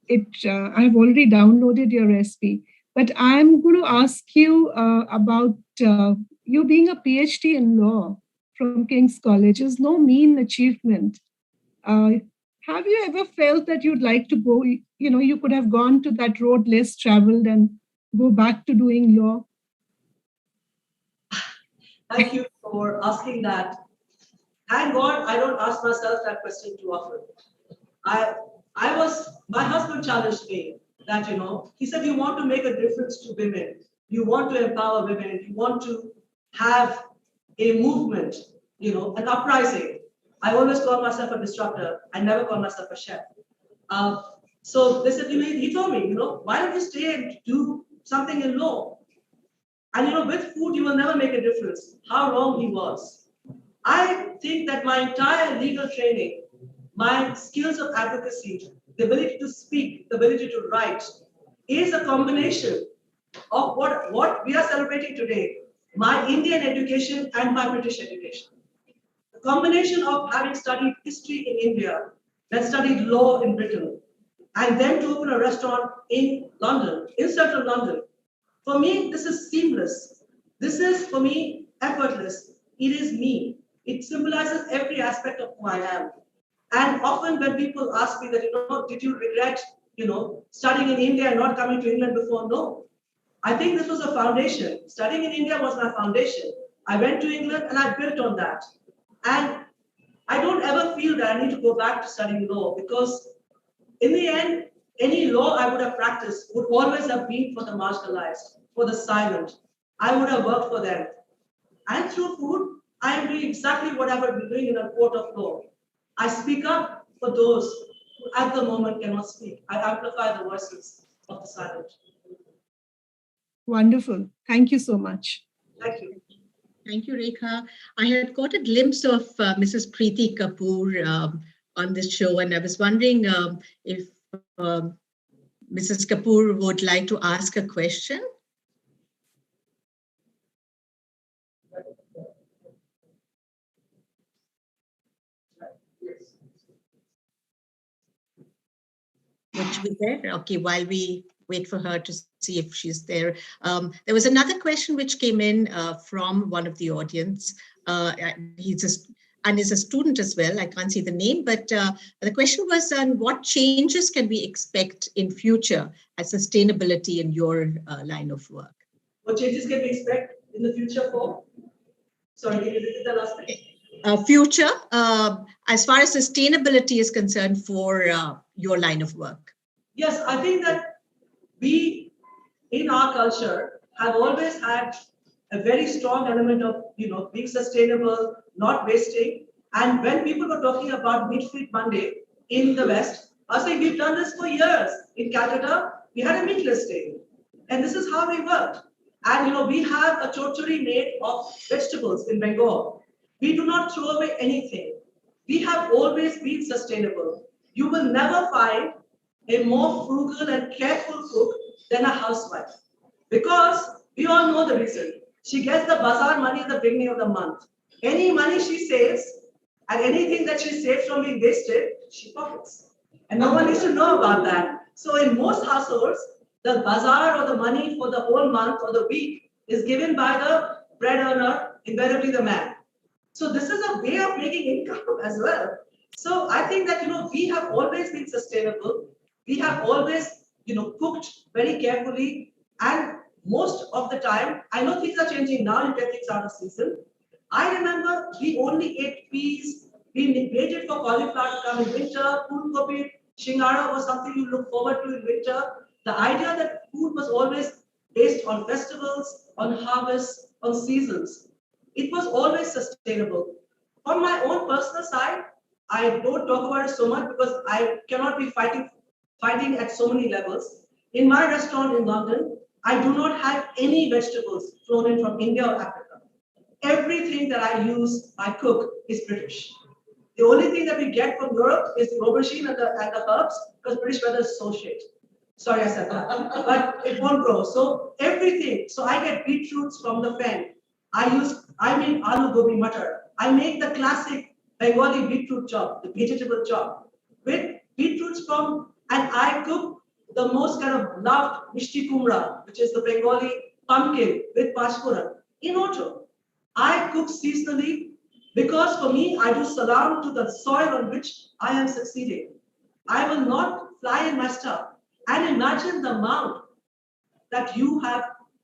I've already downloaded your recipe. But I'm going to ask you about you being a PhD in law from King's College is no mean achievement. Have you ever felt that you'd like to go, you could have gone to that road less traveled and go back to doing law? Thank you for asking that. Thank God I don't ask myself that question too often. My husband challenged me that, he said, you want to make a difference to women. You want to empower women. You want to have a movement, an uprising. I always call myself a disruptor. I never call myself a chef. So they said, he told me, why don't you stay and do something in law? And with food, you will never make a difference. How wrong he was. I think that my entire legal training, my skills of advocacy, the ability to speak, the ability to write, is a combination of what we are celebrating today, my Indian education and my British education. The combination of having studied history in India, then studied law in Britain, and then to open a restaurant in London, in central London. For me, this is seamless. This is, for me, effortless. It is me. It symbolizes every aspect of who I am. And often when people ask me that, did you regret, studying in India and not coming to England before? No. I think this was a foundation. Studying in India was my foundation. I went to England and I built on that. And I don't ever feel that I need to go back to studying law, because in the end, any law I would have practiced would always have been for the marginalized, for the silent. I would have worked for them. And through food, I am doing exactly what I would be doing in a court of law. I speak up for those who at the moment cannot speak. I amplify the voices of the silent. Wonderful. Thank you so much. Thank you. Thank you, Rekha. I had caught a glimpse of Mrs. Preeti Kapoor on this show, and I was wondering if Mrs. Kapoor would like to ask a question. Would you be there? Okay, while we wait for her to see if she's there. There was another question which came in from one of the audience. He's a student as well. I can't see the name, but the question was on what changes can we expect in future as sustainability in your line of work? What changes can we expect in the future for? Sorry, can you repeat the last thing? Future, as far as sustainability is concerned for your line of work? Yes, I think that we, in our culture, have always had a very strong element of, being sustainable, not wasting. And when people were talking about Meat-Free Monday in the West, I was saying we've done this for years. In Calcutta, we had a meatless day. And this is how we worked. And, we have a chochuri made of vegetables in Bengal. We do not throw away anything. We have always been sustainable. You will never find a more frugal and careful cook than a housewife. Because we all know the reason. She gets the bazaar money at the beginning of the month. Any money she saves and anything that she saves from being wasted, she pockets. And no one needs to know about that. So in most households, the bazaar or the money for the whole month or the week is given by the bread earner, invariably the man. So this is a way of making income as well. So I think that, we have always been sustainable. We have always, cooked very carefully. And most of the time, I know things are changing now, you get things out of season. I remember we only ate peas. We waited for cauliflower to come in winter. Food kopi, shingara was something you look forward to in winter. The idea that food was always based on festivals, on harvests, on seasons. It was always sustainable. On my own personal side, I don't talk about it so much because I cannot be fighting at so many levels. In my restaurant in London, I do not have any vegetables flown in from India or Africa. Everything that I cook is British. The only thing that we get from Europe is the aubergine and the herbs, because British weather is so shit. Sorry I said that, but it won't grow. So everything. So I get beetroots from the fen. I make aloo gobi matar. I make the classic Bengali beetroot chop, the vegetable chop, with beetroots from, and I cook the most kind of loved mishti kumra, which is the Bengali pumpkin with pashpura in auto. I cook seasonally because for me, I do salam to the soil on which I am succeeding. I will not fly in my stuff. And imagine the amount that you have,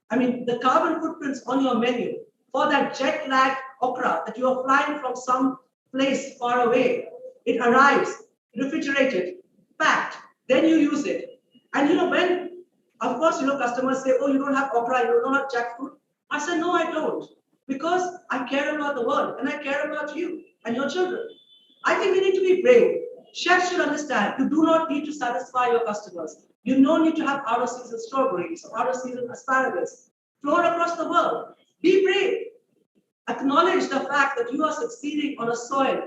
the carbon footprints on your menu for that jet lag okra that you are flying from some place far away. It arrives, refrigerated, packed, then you use it. And when, of course, customers say, oh, you don't have okra, you don't have jackfruit. I said, no, I don't. Because I care about the world and I care about you and your children. I think we need to be brave. Chefs should understand you do not need to satisfy your customers. You don't need to have out-of-season strawberries or out-of-season asparagus flown across the world. Be brave. Acknowledge the fact that you are succeeding on a soil.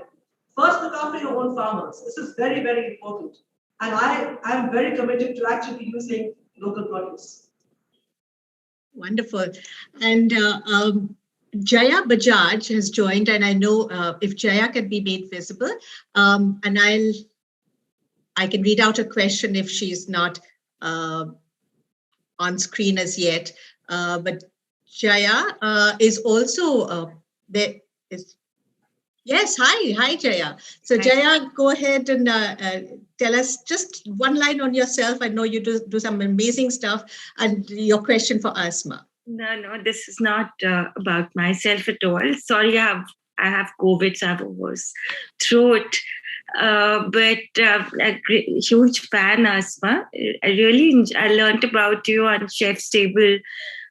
First, look after your own farmers. This is very, very important. And I am very committed to actually using local produce. Wonderful. And Jaya Bajaj has joined, and I know if Jaya can be made visible, and I can read out a question if she's not on screen as yet. But Jaya is also there. Yes, hi Jaya. So Jaya, go ahead and tell us just one line on yourself. I know you do some amazing stuff, and your question for Asma. No, this is not about myself at all. Sorry, I have I have COVID, so I have a hoarse throat. But a huge fan, Asma. I learned about you on Chef's Table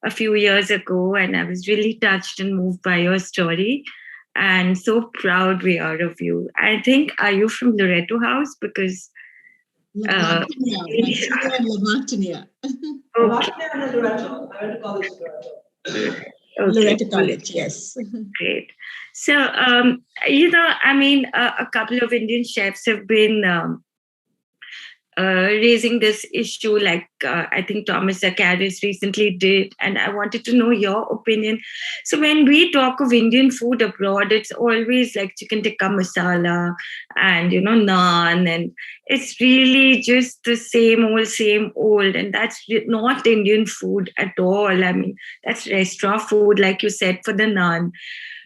a few years ago, and I was really touched and moved by your story. And so proud we are of you. I think, are you from Loreto House? Because Martinia and La Martinia. Martinia and Loreto. I went to college in Loreto. Loreto College, yes. Great. So, a couple of Indian chefs have been raising this issue, like I think Thomas Zakaris recently did, and I wanted to know your opinion. So when we talk of Indian food abroad, it's always like chicken tikka masala and naan, and it's really just the same old, and that's not Indian food at all. I mean, that's restaurant food, like you said, for the naan.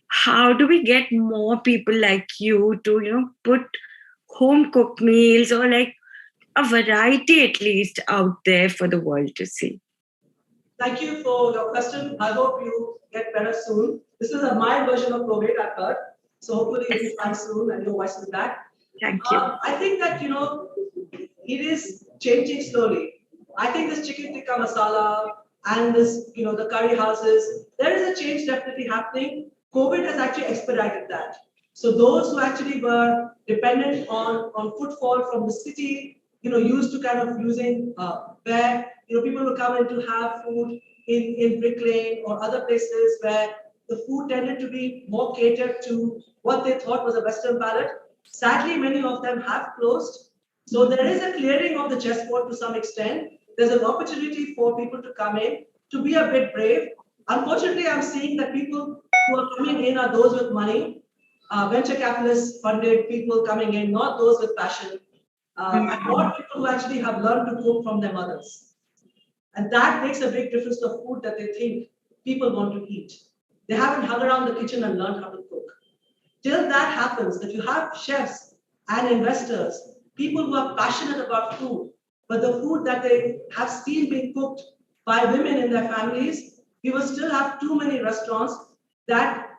How do we get more people like you to put home cooked meals, or like a variety at least out there for the world to see? Thank you for your question. I hope you get better soon. This is a mild version of COVID, I've heard. So hopefully you'll be fine soon and your voice is back. Thank you. I think that, it is changing slowly. I think this chicken tikka masala and this, the curry houses, there is a change definitely happening. COVID has actually expedited that. So those who actually were dependent on footfall from the city, used to kind of using where people would come in to have food in Brick Lane or other places where the food tended to be more catered to what they thought was a Western palate. Sadly, many of them have closed. So there is a clearing of the chessboard to some extent. There's an opportunity for people to come in, to be a bit brave. Unfortunately, I'm seeing that people who are coming in are those with money, venture capitalists funded people coming in, not those with passion. And not people who actually have learned to cook from their mothers. And that makes a big difference to food that they think people want to eat. They haven't hung around the kitchen and learned how to cook. Till that happens, that you have chefs and investors, people who are passionate about food, but the food that they have seen being cooked by women in their families, we will still have too many restaurants that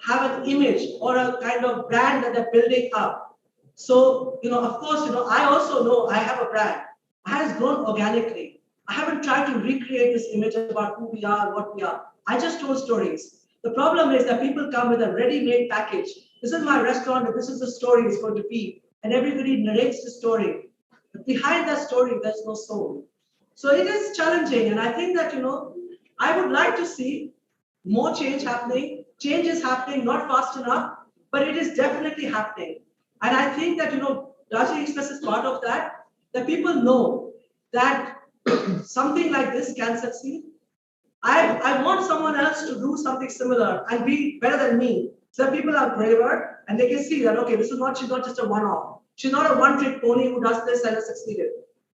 have an image or a kind of brand that they're building up. So, of course, I also know I have a brand. I has grown organically. I haven't tried to recreate this image about who we are, what we are. I just told stories. The problem is that people come with a ready-made package. This is my restaurant, and this is the story it's going to be. And everybody narrates the story. But behind that story, there's no soul. So it is challenging. And I think that, I would like to see more change happening. Change is happening, not fast enough, but it is definitely happening. And I think that, Raji Express is part of that people know that something like this can succeed. I want someone else to do something similar and be better than me. So that people are braver and they can see that, okay, she's not just a one-off. She's not a one-trick pony who does this and has succeeded.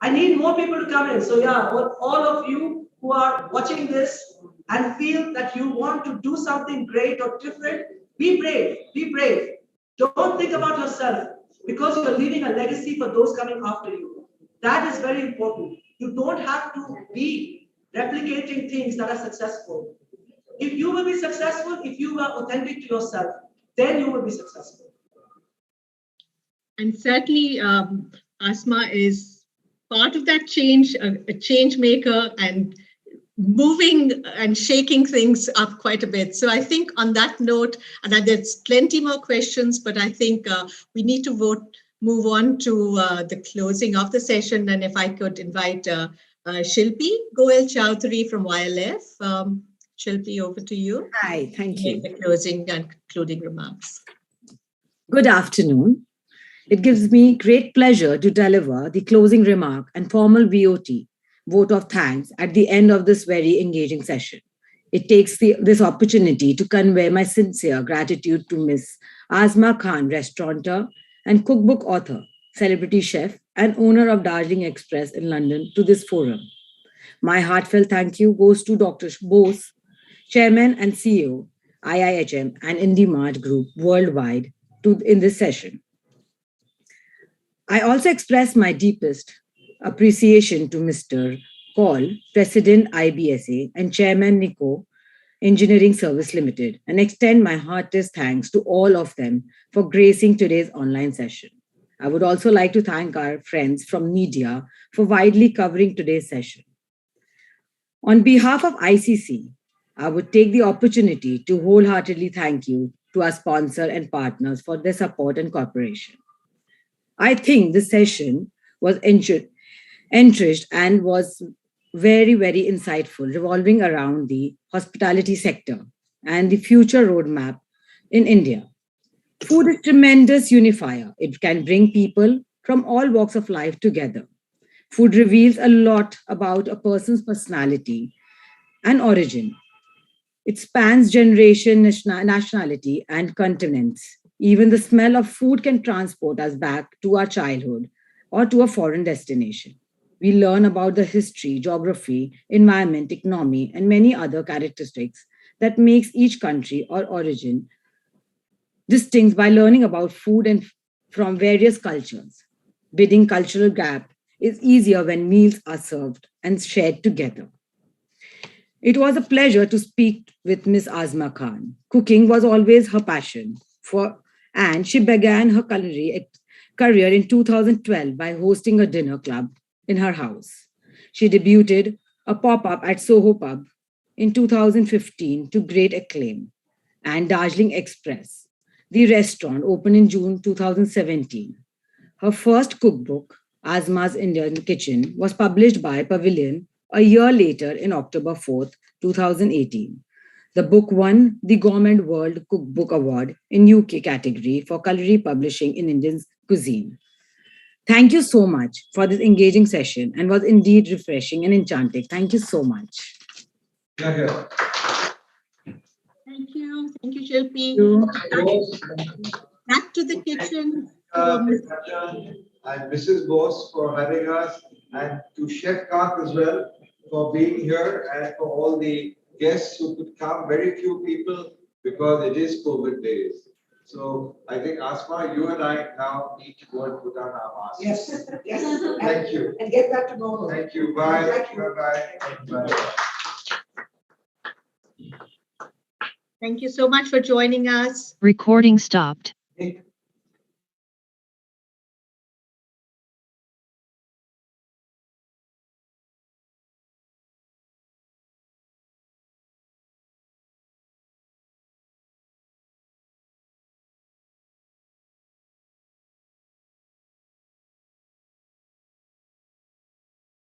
I need more people to come in. So yeah, all of you who are watching this and feel that you want to do something great or different, be brave, be brave. Don't think about yourself, because you're leaving a legacy for those coming after you. That is very important. You don't have to be replicating things that are successful. If you will be successful, if you are authentic to yourself, then you will be successful. And certainly, Asma is part of that change, a change maker, and moving and shaking things up quite a bit. So I think on that note, and there's plenty more questions, but I think we need to move on to the closing of the session. And if I could invite Shilpi Goel Chowdhury from YLF. Shilpi, over to you. Hi, thank you. The closing and concluding remarks. Good afternoon. It gives me great pleasure to deliver the closing remark and formal vote of thanks at the end of this very engaging session. It takes this opportunity to convey my sincere gratitude to Ms. Asma Khan, restaurateur and cookbook author, celebrity chef, and owner of Darjeeling Express in London, to this forum. My heartfelt thank you goes to Dr. Bose, Chairman and CEO, IIHM and IndyMart Group worldwide, in this session. I also express my deepest appreciation to Mr. Kaul, President IBSA, and Chairman Nico Engineering Service Limited, and extend my heartiest thanks to all of them for gracing today's online session. I would also like to thank our friends from media for widely covering today's session. On behalf of ICC, I would take the opportunity to wholeheartedly thank you to our sponsor and partners for their support and cooperation. I think this session was enriched and was very, very insightful, revolving around the hospitality sector and the future roadmap in India. Food is a tremendous unifier. It can bring people from all walks of life together. Food reveals a lot about a person's personality and origin. It spans generation, nationality, and continents. Even the smell of food can transport us back to our childhood or to a foreign destination. We learn about the history, geography, environment, economy, and many other characteristics that makes each country or origin distinct by learning about food and from various cultures. Bidding cultural gap is easier when meals are served and shared together. It was a pleasure to speak with Miss Asma Khan. Cooking was always her passion, and she began her culinary career in 2012 by hosting a dinner club in her house. She debuted a pop-up at Soho Pub in 2015 to great acclaim, and Darjeeling Express, the restaurant, opened in June 2017. Her first cookbook, Asma's Indian Kitchen, was published by Pavilion a year later in October 4th, 2018. The book won the Government World Cookbook Award in UK category for culinary publishing in Indian cuisine. Thank you so much for this engaging session and was indeed refreshing and enchanting. Thank you so much. Thank you. Thank you, Shilpi. Back to the kitchen. And Mrs. Bose for having us, and to Chef Khan as well for being here, and for all the guests who could come. Very few people because it is COVID days. So I think Asma, you and I now need to go and put on our masks. Yes, yes. Thank you. And get back to normal. Thank you. Bye. Bye. Bye. Thank you so much for joining us. Recording stopped.